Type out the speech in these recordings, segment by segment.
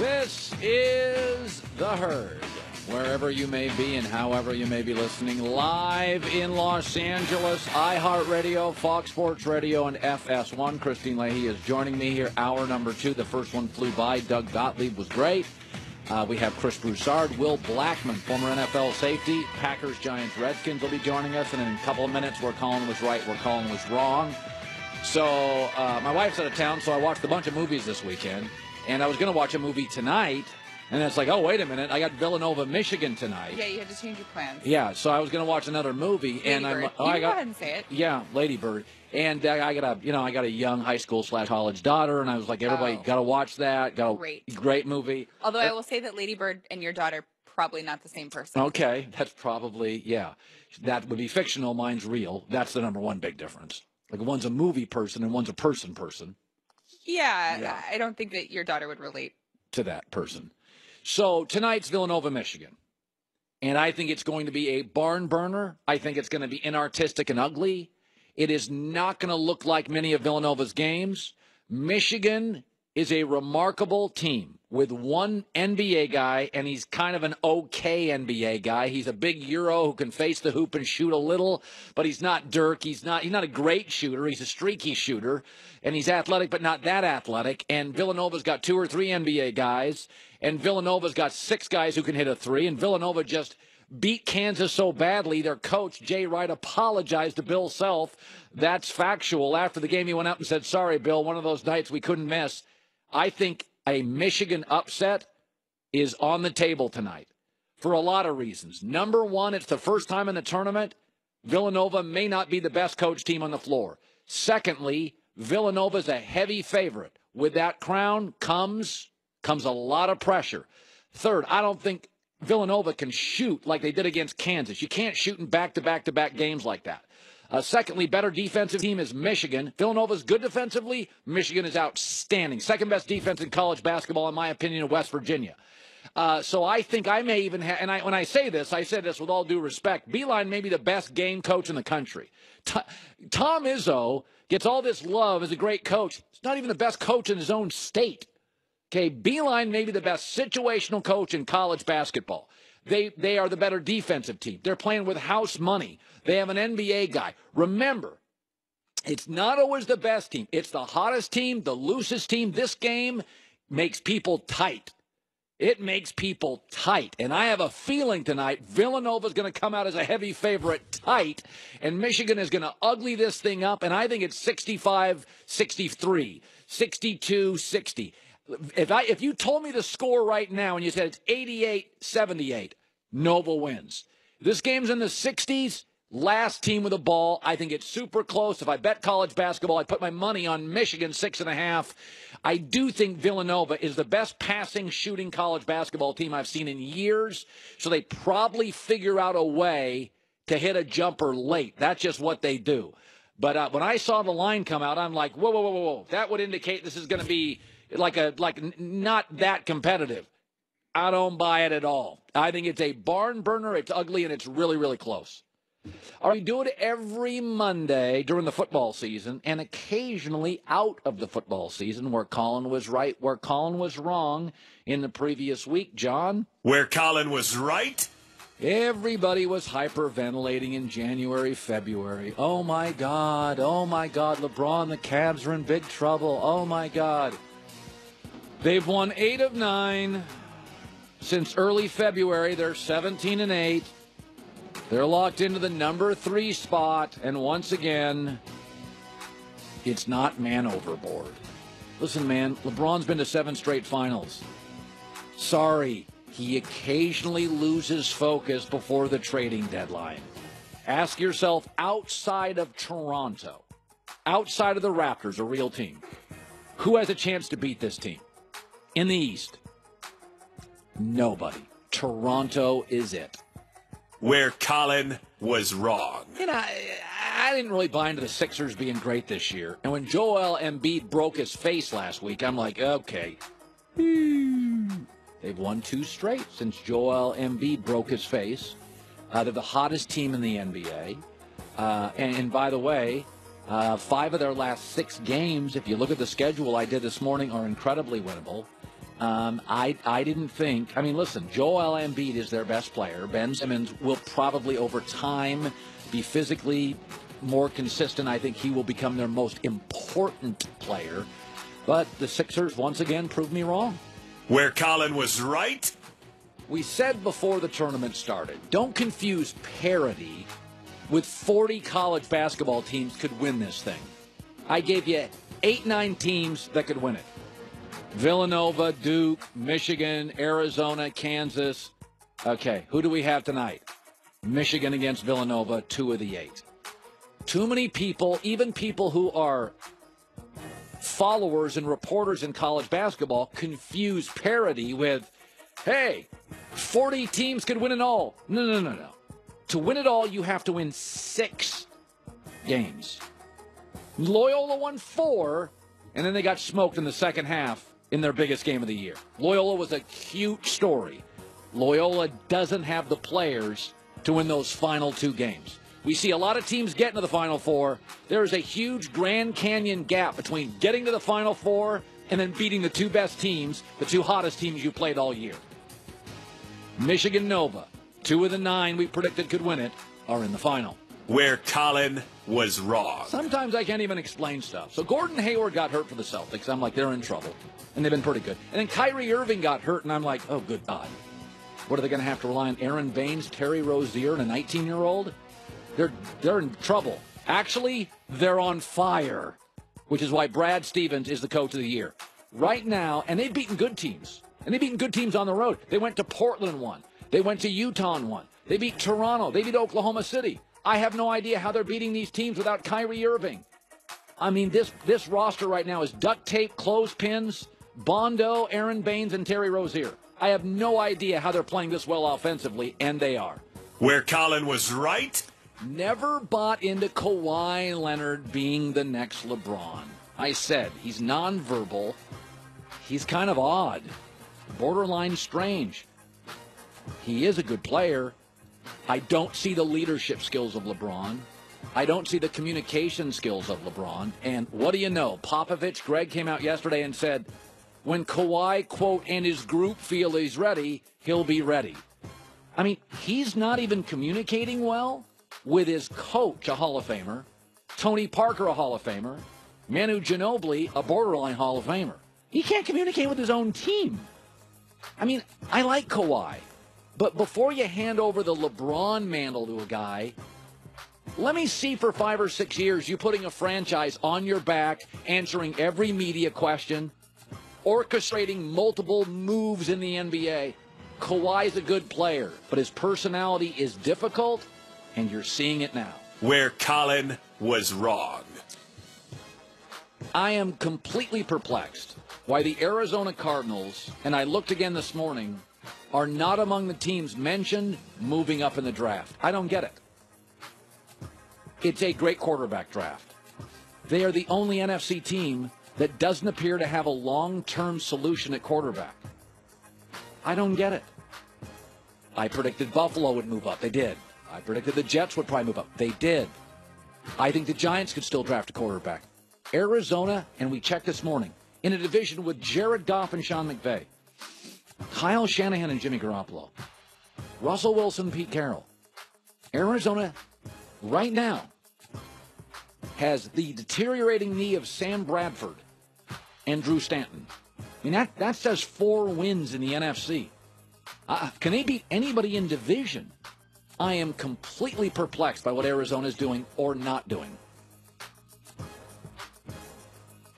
This is The Herd. Wherever you may be and however you may be listening, live in Los Angeles, iHeartRadio, Fox Sports Radio, and FS1. Christine Leahy is joining me here, hour number 2. The first one flew by. Doug Gottlieb was great. We have Chris Broussard, Will Blackman, former NFL safety, Packers, Giants, Redskins will be joining us. And in a couple of minutes, where Colin was right, where Colin was wrong. So my wife's out of town, so I watched a bunch of movies this weekend. And I was going to watch a movie tonight. And it's like, oh, wait a minute. I got Villanova, Michigan tonight. Yeah, you had to change your plans. Yeah, so I was going to watch another movie. Lady and Bird. go ahead and say it. Yeah, Lady Bird. And I got a young high school / college daughter, and I was like, everybody got to watch that. Great movie. Although I will say that Lady Bird and your daughter probably not the same person. Okay, that's probably that would be fictional. Mine's real. That's the number one big difference. Like one's a movie person and one's a person. Yeah, I don't think that your daughter would relate to that person. So tonight's Villanova, Michigan. And I think it's going to be a barn burner. I think it's going to be inartistic and ugly. It is not going to look like many of Villanova's games. Michigan is a remarkable team with one NBA guy, and he's kind of an okay NBA guy. He's a big Euro who can face the hoop and shoot a little, but he's not Dirk. He's not a great shooter. He's a streaky shooter, and he's athletic, but not that athletic. And Villanova's got 2 or 3 NBA guys, and Villanova's got 6 guys who can hit a 3, and Villanova just beat Kansas so badly, their coach, Jay Wright, apologized to Bill Self. That's factual. After the game, he went out and said, sorry, Bill, one of those nights we couldn't miss. I think a Michigan upset is on the table tonight for a lot of reasons. Number one, it's the first time in the tournament. Villanova may not be the best coach team on the floor. Secondly, Villanova's a heavy favorite. With that crown comes a lot of pressure. Third, I don't think Villanova can shoot like they did against Kansas. You can't shoot in back-to-back-to-back games like that. Secondly, better defensive team is Michigan. Villanova's good defensively. Michigan is outstanding. Second best defense in college basketball, in my opinion, in West Virginia. So I think I may even have, and when I say this with all due respect, Beilein may be the best game coach in the country. Tom Izzo gets all this love as a great coach. He's not even the best coach in his own state. Okay, Beilein may be the best situational coach in college basketball. They are the better defensive team. They're playing with house money. They have an NBA guy. Remember, it's not always the best team. It's the hottest team, the loosest team. This game makes people tight. It makes people tight. And I have a feeling tonight Villanova's going to come out as a heavy favorite tight, and Michigan is going to ugly this thing up, and I think it's 65-63, 62-60. If you told me the score right now and you said it's 88-78, Nova wins. This game's in the 60s. Last team with the ball. I think it's super close. If I bet college basketball, I put my money on Michigan 6.5. I do think Villanova is the best passing, shooting college basketball team I've seen in years. So they probably figure out a way to hit a jumper late. That's just what they do. But when I saw the line come out, I'm like, whoa. That would indicate this is going to be like not that competitive. I don't buy it at all. I think it's a barn burner. It's ugly, and it's really, really close. We do it every Monday during the football season and occasionally out of the football season where Colin was right, where Colin was wrong in the previous week. John? Where Colin was right? Everybody was hyperventilating in January, February. Oh, my God. LeBron, the Cavs are in big trouble. Oh, my God. They've won 8 of 9 since early February. They're 17-8. They're locked into the number 3 spot, and once again, it's not man overboard. Listen, man, LeBron's been to 7 straight finals. Sorry, he occasionally loses focus before the trading deadline. Ask yourself, outside of Toronto, outside of the Raptors, a real team, who has a chance to beat this team? In the East, nobody. Toronto is it. Where Colin was wrong. You know, I didn't really buy into the Sixers being great this year. And when Joel Embiid broke his face last week, I'm like, okay. They've won 2 straight since Joel Embiid broke his face. They're the hottest team in the NBA. And by the way, 5 of their last 6 games, if you look at the schedule I did this morning, are incredibly winnable. I didn't think. I mean, listen, Joel Embiid is their best player. Ben Simmons will probably over time be physically more consistent. I think he will become their most important player. But the Sixers once again proved me wrong. Where Colin was right? We said before the tournament started, don't confuse parity with 40 college basketball teams could win this thing. I gave you 8-9 teams that could win it. Villanova, Duke, Michigan, Arizona, Kansas. Okay, who do we have tonight? Michigan against Villanova, 2 of the 8. Too many people, even people who are followers and reporters in college basketball, confuse parity with, hey, 40 teams could win it all. No. To win it all, you have to win 6 games. Loyola won 4, and then they got smoked in the second half in their biggest game of the year. Loyola was a cute story. Loyola doesn't have the players to win those final 2 games. We see a lot of teams get into the Final Four. There is a huge Grand Canyon gap between getting to the Final Four and then beating the 2 best teams, the 2 hottest teams you played all year. Michigan Nova, 2 of the 9 we predicted could win it, are in the final. Where Colin was wrong. Sometimes I can't even explain stuff. So Gordon Hayward got hurt for the Celtics. I'm like, they're in trouble. And they've been pretty good. And then Kyrie Irving got hurt, and I'm like, oh, good God. What are they going to have to rely on? Aaron Baines, Terry Rozier, and a 19-year-old? They're in trouble. Actually, they're on fire, which is why Brad Stevens is the coach of the year. Right now, and they've beaten good teams. And they've beaten good teams on the road. They went to Portland and won. They went to Utah and won. They beat Toronto. They beat Oklahoma City. I have no idea how they're beating these teams without Kyrie Irving. I mean, this roster right now is duct tape, clothespins, Bondo, Aaron Baines, and Terry Rozier. I have no idea how they're playing this well offensively, and they are. Where Colin was right? Never bought into Kawhi Leonard being the next LeBron. I said, he's nonverbal. He's kind of odd, borderline strange. He is a good player. I don't see the leadership skills of LeBron. I don't see the communication skills of LeBron. And what do you know? Popovich, Greg came out yesterday and said, when Kawhi, quote, and his group feel he's ready, he'll be ready. I mean, he's not even communicating well with his coach, a Hall of Famer, Tony Parker, a Hall of Famer, Manu Ginobili, a borderline Hall of Famer. He can't communicate with his own team. I mean, I like Kawhi, but before you hand over the LeBron mantle to a guy, let me see for 5 or 6 years you putting a franchise on your back, answering every media question, orchestrating multiple moves in the NBA. Kawhi's a good player, but his personality is difficult, and you're seeing it now. Where Colin was wrong. I am completely perplexed why the Arizona Cardinals, and I looked again this morning, are not among the teams mentioned moving up in the draft. I don't get it. It's a great quarterback draft. They are the only NFC team that doesn't appear to have a long-term solution at quarterback. I don't get it. I predicted Buffalo would move up. They did. I predicted the Jets would probably move up. They did. I think the Giants could still draft a quarterback. Arizona, and we checked this morning, in a division with Jared Goff and Sean McVay, Kyle Shanahan and Jimmy Garoppolo, Russell Wilson, Pete Carroll. Arizona, right now, has the deteriorating knee of Sam Bradford and Drew Stanton. I mean, that says 4 wins in the NFC. Can they beat anybody in division? I am completely perplexed by what Arizona is doing or not doing.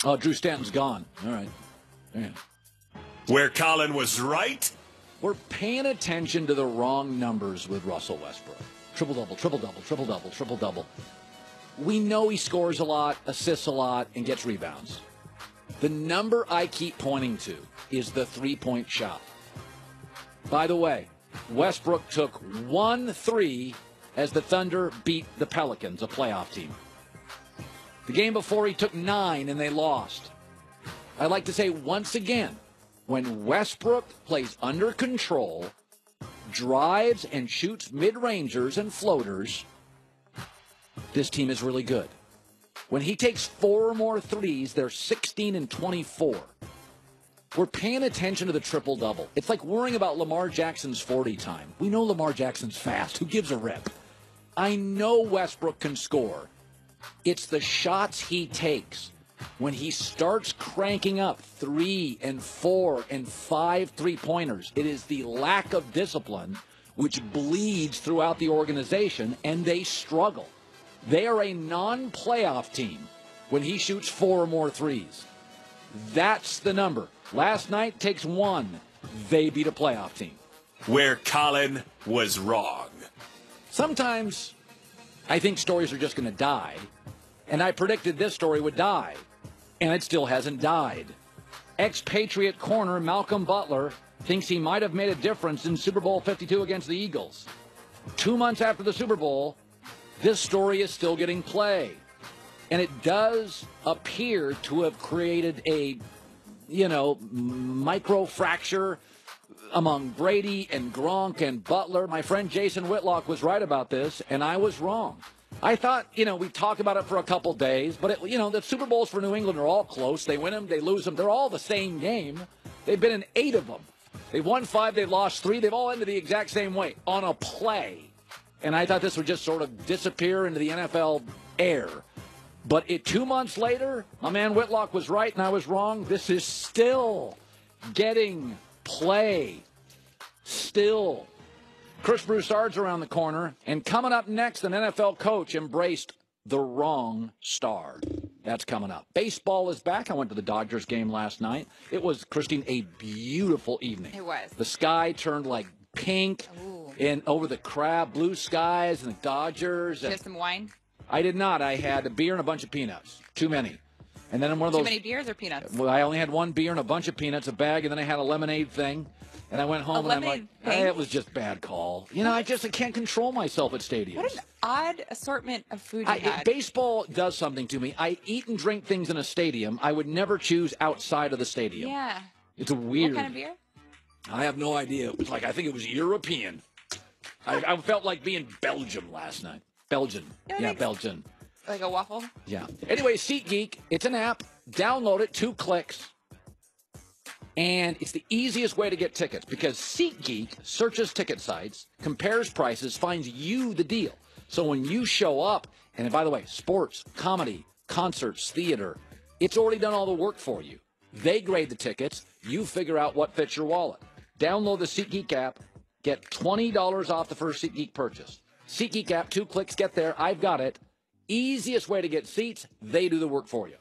Oh, Drew Stanton's gone. All right. Yeah. Where Colin was right? We're paying attention to the wrong numbers with Russell Westbrook. Triple-double, triple-double, triple-double, triple-double. We know he scores a lot, assists a lot, and gets rebounds. The number I keep pointing to is the three-point shot. By the way, Westbrook took 1 3 as the Thunder beat the Pelicans, a playoff team. The game before he took 9 and they lost. I'd like to say once again, when Westbrook plays under control, drives and shoots mid-rangers and floaters, this team is really good. When he takes 4 or more threes, they're 16 and 24. We're paying attention to the triple-double. It's like worrying about Lamar Jackson's 40 time. We know Lamar Jackson's fast. Who gives a rip? I know Westbrook can score. It's the shots he takes. When he starts cranking up 3 and 4 and 5 three-pointers, it is the lack of discipline which bleeds throughout the organization, and they struggle. They are a non-playoff team when he shoots 4 or more threes. That's the number. Last night takes 1. They beat a playoff team. Where Colin was wrong. Sometimes I think stories are just going to die, and I predicted this story would die, and it still hasn't died. Ex-Patriot corner Malcolm Butler thinks he might have made a difference in Super Bowl 52 against the Eagles. 2 months after the Super Bowl, this story is still getting play. And it does appear to have created a, micro fracture among Brady and Gronk and Butler. My friend Jason Whitlock was right about this, and I was wrong. I thought, we talked about it for a couple days, but, the Super Bowls for New England are all close. They win them, they lose them. They're all the same game. They've been in 8 of them. They've won 5, they've lost 3. They've all ended the exact same way, on a play. And I thought this would just sort of disappear into the NFL air. But 2 months later, my man Whitlock was right and I was wrong. This is still getting play. Still. Chris Broussard's around the corner. And coming up next, an NFL coach embraced the wrong star. That's coming up. Baseball is back. I went to the Dodgers game last night. It was, Christine, a beautiful evening. It was. The sky turned like pink. Ooh. And over the blue skies and the Dodgers. Did you have some wine? I did not. I had a beer and a bunch of peanuts. Too many. And then one of those. Too many beers or peanuts? Well, I only had one beer and a bunch of peanuts, a bag, and then I had a lemonade thing. And I went home and I'm like, it was just bad call. I can't control myself at stadiums. What an odd assortment of food you had. Baseball does something to me. I eat and drink things in a stadium I would never choose outside of the stadium. Yeah. It's weird. What kind of beer? I have no idea. It was like, I think it was European. I felt like being Belgium last night. Belgian. Yeah, Belgian. Like a waffle? Yeah. Anyway, SeatGeek, it's an app. Download it, 2 clicks. And it's the easiest way to get tickets because SeatGeek searches ticket sites, compares prices, finds you the deal. So when you show up, and by the way, sports, comedy, concerts, theater, it's already done all the work for you. They grade the tickets. You figure out what fits your wallet. Download the SeatGeek app. Get $20 off the first SeatGeek purchase. SeatGeek app, 2 clicks, get there. I've got it. Easiest way to get seats. They do the work for you.